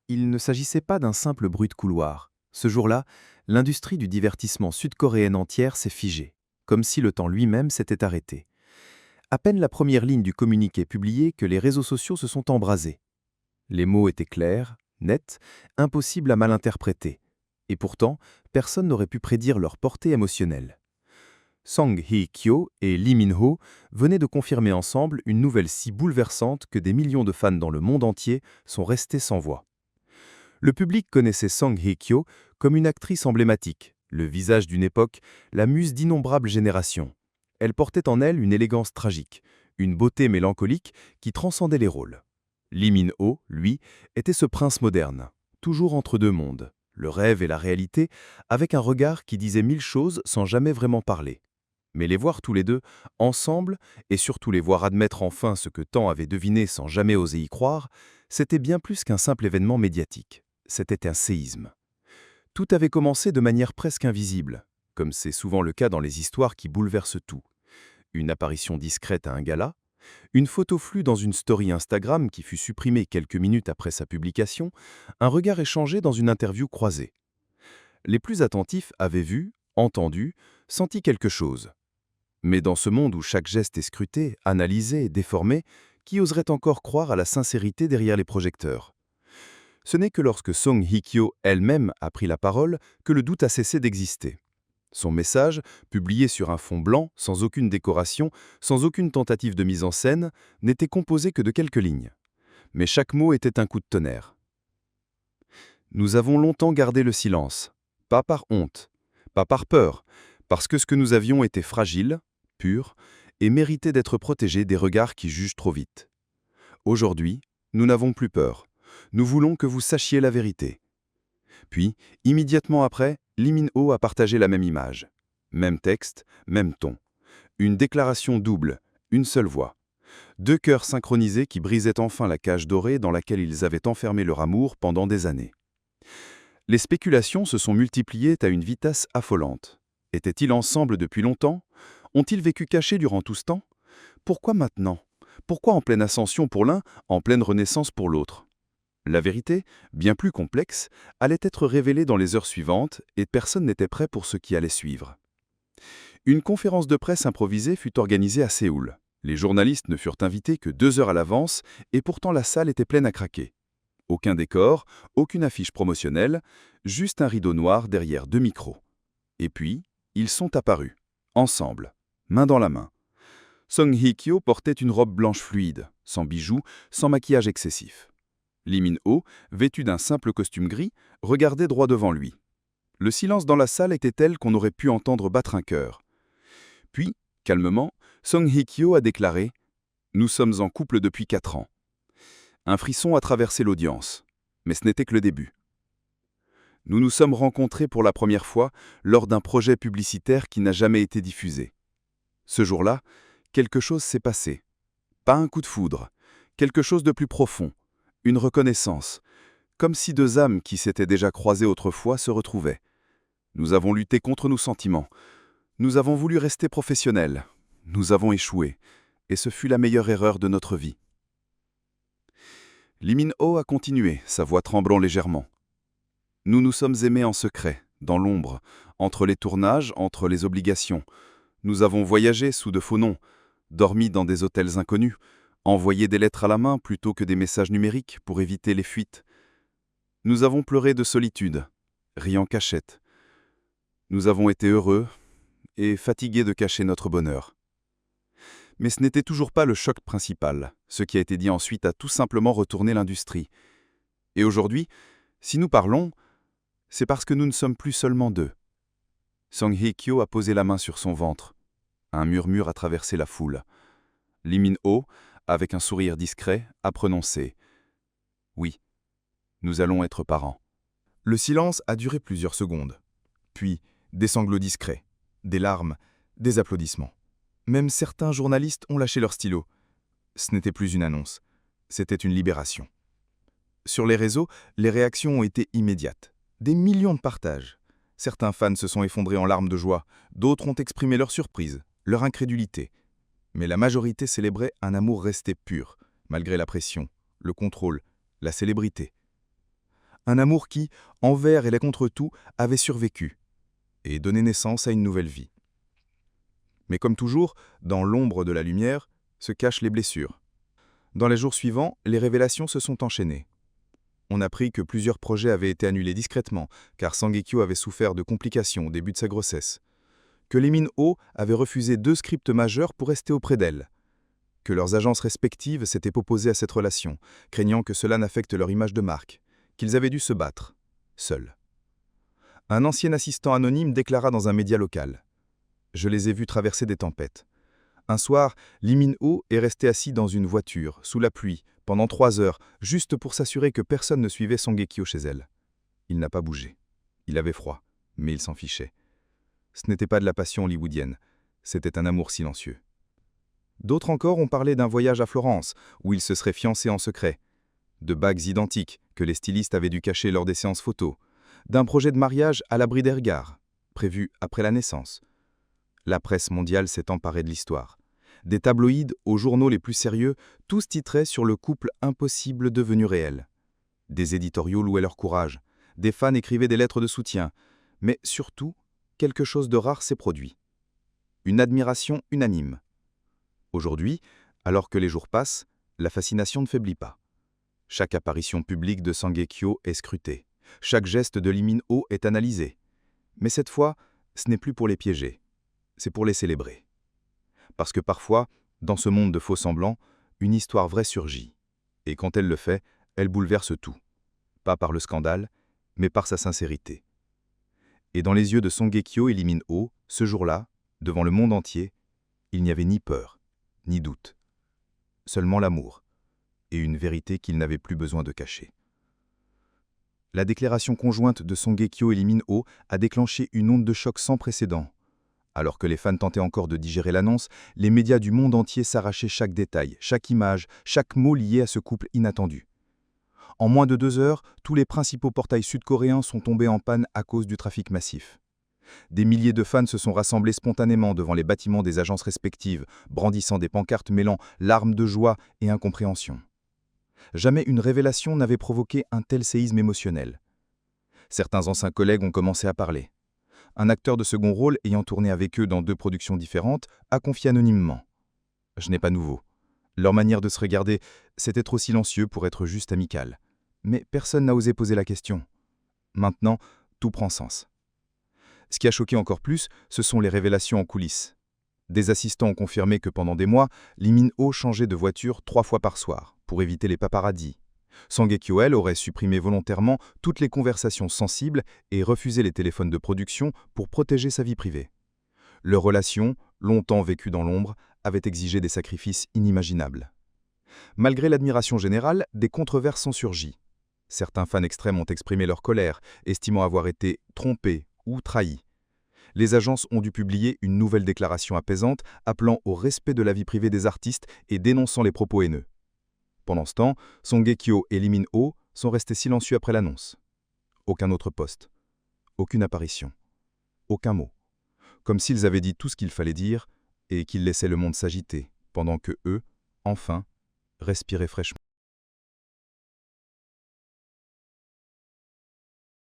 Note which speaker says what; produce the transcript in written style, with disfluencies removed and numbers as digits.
Speaker 1: Il ne s'agissait pas d'un simple bruit de couloir. Ce jour-là, l'industrie du divertissement sud-coréenne entière s'est figée, comme si le temps lui-même s'était arrêté. À peine la première ligne du communiqué publiée que les réseaux sociaux se sont embrasés. Les mots étaient clairs, nets, impossibles à mal interpréter. Et pourtant, personne n'aurait pu prédire leur portée émotionnelle. Song Hye-kyo et Lee Min-ho venaient de confirmer ensemble une nouvelle si bouleversante que des millions de fans dans le monde entier sont restés sans voix. Le public connaissait Song Hye-kyo comme une actrice emblématique, le visage d'une époque, la muse d'innombrables générations. Elle portait en elle une élégance tragique, une beauté mélancolique qui transcendait les rôles. Lee Min-ho, lui, était ce prince moderne, toujours entre deux mondes, le rêve et la réalité, avec un regard qui disait mille choses sans jamais vraiment parler. Mais les voir tous les deux, ensemble, et surtout les voir admettre enfin ce que tant avait deviné sans jamais oser y croire, c'était bien plus qu'un simple événement médiatique. C'était un séisme. Tout avait commencé de manière presque invisible, comme c'est souvent le cas dans les histoires qui bouleversent tout. Une apparition discrète à un gala, une photo floue dans une story Instagram qui fut supprimée quelques minutes après sa publication, un regard échangé dans une interview croisée. Les plus attentifs avaient vu, entendu, senti quelque chose. Mais dans ce monde où chaque geste est scruté, analysé, déformé, qui oserait encore croire à la sincérité derrière les projecteurs? Ce n'est que lorsque Song Hye-kyo elle-même a pris la parole que le doute a cessé d'exister. Son message, publié sur un fond blanc, sans aucune décoration, sans aucune tentative de mise en scène, n'était composé que de quelques lignes. Mais chaque mot était un coup de tonnerre. Nous avons longtemps gardé le silence, pas par honte, pas par peur, parce que ce que nous avions était fragile, pur, et méritait d'être protégé des regards qui jugent trop vite. Aujourd'hui, nous n'avons plus peur. Nous voulons que vous sachiez la vérité. Puis, immédiatement après, Lee Min-ho a partagé la même image. Même texte, même ton. Une déclaration double, une seule voix. Deux cœurs synchronisés qui brisaient enfin la cage dorée dans laquelle ils avaient enfermé leur amour pendant des années. Les spéculations se sont multipliées à une vitesse affolante. Étaient-ils ensemble depuis longtemps? Ont-ils vécu cachés durant tout ce temps? Pourquoi maintenant? Pourquoi en pleine ascension pour l'un, en pleine renaissance pour l'autre? La vérité, bien plus complexe, allait être révélée dans les heures suivantes et personne n'était prêt pour ce qui allait suivre. Une conférence de presse improvisée fut organisée à Séoul. Les journalistes ne furent invités que 2 heures à l'avance et pourtant la salle était pleine à craquer. Aucun décor, aucune affiche promotionnelle, juste un rideau noir derrière 2 micros. Et puis, ils sont apparus, ensemble, main dans la main. Song Hye-kyo portait une robe blanche fluide, sans bijoux, sans maquillage excessif. Lee Min-ho, vêtu d'un simple costume gris, regardait droit devant lui. Le silence dans la salle était tel qu'on aurait pu entendre battre un cœur. Puis, calmement, Song Hye-kyo a déclaré « Nous sommes en couple depuis 4 ans ». Un frisson a traversé l'audience, mais ce n'était que le début. Nous nous sommes rencontrés pour la première fois lors d'un projet publicitaire qui n'a jamais été diffusé. Ce jour-là, quelque chose s'est passé. Pas un coup de foudre, quelque chose de plus profond, une reconnaissance, comme si 2 âmes qui s'étaient déjà croisées autrefois se retrouvaient. Nous avons lutté contre nos sentiments. Nous avons voulu rester professionnels. Nous avons échoué. Et ce fut la meilleure erreur de notre vie. Lee Min-ho a continué, sa voix tremblant légèrement. Nous nous sommes aimés en secret, dans l'ombre, entre les tournages, entre les obligations. Nous avons voyagé sous de faux noms, dormi dans des hôtels inconnus, envoyé des lettres à la main plutôt que des messages numériques pour éviter les fuites. Nous avons pleuré de solitude, ri en cachette. Nous avons été heureux et fatigués de cacher notre bonheur. Mais ce n'était toujours pas le choc principal. Ce qui a été dit ensuite a tout simplement retourné l'industrie. Et aujourd'hui, si nous parlons, c'est parce que nous ne sommes plus seulement deux. Song Hye-kyo a posé la main sur son ventre. Un murmure a traversé la foule. Lee Min-ho, avec un sourire discret, a prononcé « Oui, nous allons être parents ».
Speaker 2: Le silence a duré plusieurs secondes. Puis, des sanglots discrets, des larmes, des applaudissements. Même certains journalistes ont lâché leur stylo. Ce n'était plus une annonce, c'était une libération. Sur les réseaux, les réactions ont été immédiates. Des millions de partages. Certains fans se sont effondrés en larmes de joie, d'autres ont exprimé leur surprise, leur incrédulité. Mais la majorité célébrait un amour resté pur, malgré la pression, le contrôle, la célébrité. Un amour qui, envers et contre tout, avait survécu et donné naissance à une nouvelle vie. Mais comme toujours, dans l'ombre de la lumière, se cachent les blessures. Dans les jours suivants, les révélations se sont enchaînées. On apprit que plusieurs projets avaient été annulés discrètement, car Sangekyo avait souffert de complications au début de sa grossesse. Que Lee Min-ho avait refusé 2 scripts majeurs pour rester auprès d'elle. Que leurs agences respectives s'étaient opposées à cette relation, craignant que cela n'affecte leur image de marque. Qu'ils avaient dû se battre, seuls. Un ancien assistant anonyme déclara dans un média local. « Je les ai vus traverser des tempêtes. Un soir, Lee Min-ho est resté assis dans une voiture, sous la pluie, pendant 3 heures, juste pour s'assurer que personne ne suivait Sangekyo chez elle. Il n'a pas bougé. Il avait froid, mais il s'en fichait. Ce n'était pas de la passion hollywoodienne, c'était un amour silencieux. D'autres encore ont parlé d'un voyage à Florence, où ils se seraient fiancés en secret, de bagues identiques que les stylistes avaient dû cacher lors des séances photos, d'un projet de mariage à l'abri des regards, prévu après la naissance. La presse mondiale s'est emparée de l'histoire. Des tabloïds aux journaux les plus sérieux, tous titraient sur le couple impossible devenu réel. Des éditoriaux louaient leur courage, des fans écrivaient des lettres de soutien, mais surtout, quelque chose de rare s'est produit. Une admiration unanime. Aujourd'hui, alors que les jours passent, la fascination ne faiblit pas. Chaque apparition publique de Sangekyo est scrutée. Chaque geste de Lee Min-ho est analysé. Mais cette fois, ce n'est plus pour les piéger. C'est pour les célébrer. Parce que parfois, dans ce monde de faux-semblants, une histoire vraie surgit. Et quand elle le fait, elle bouleverse tout. Pas par le scandale, mais par sa sincérité. Et dans les yeux de Sangekyo et Lee Min-ho, ce jour-là, devant le monde entier, il n'y avait ni peur, ni doute. Seulement l'amour, et une vérité qu'il n'avait plus besoin de cacher. La déclaration conjointe de Sangekyo et Lee Min-ho a déclenché une onde de choc sans précédent. Alors que les fans tentaient encore de digérer l'annonce, les médias du monde entier s'arrachaient chaque détail, chaque image, chaque mot lié à ce couple inattendu. En moins de 2 heures, tous les principaux portails sud-coréens sont tombés en panne à cause du trafic massif. Des milliers de fans se sont rassemblés spontanément devant les bâtiments des agences respectives, brandissant des pancartes mêlant larmes de joie et incompréhension. Jamais une révélation n'avait provoqué un tel séisme émotionnel. Certains anciens collègues ont commencé à parler. Un acteur de second rôle ayant tourné avec eux dans 2 productions différentes a confié anonymement. « Je n'ai pas nouveau. Leur manière de se regarder, c'était trop silencieux pour être juste amical. Mais personne n'a osé poser la question. Maintenant, tout prend sens. » Ce qui a choqué encore plus, ce sont les révélations en coulisses. Des assistants ont confirmé que pendant des mois, Lee Min-ho changeait de voiture 3 fois par soir, pour éviter les paparazzis. Sangekyo, elle, aurait supprimé volontairement toutes les conversations sensibles et refusé les téléphones de production pour protéger sa vie privée. Leur relation, longtemps vécue dans l'ombre, avait exigé des sacrifices inimaginables. Malgré l'admiration générale, des controverses ont surgi. Certains fans extrêmes ont exprimé leur colère, estimant avoir été trompés ou trahis. Les agences ont dû publier une nouvelle déclaration apaisante appelant au respect de la vie privée des artistes et dénonçant les propos haineux. Pendant ce temps, Sangekyo et Lee Min-ho sont restés silencieux après l'annonce. Aucun autre poste, aucune apparition, aucun mot. Comme s'ils avaient dit tout ce qu'il fallait dire et qu'ils laissaient le monde s'agiter, pendant que eux, enfin, respiraient fraîchement.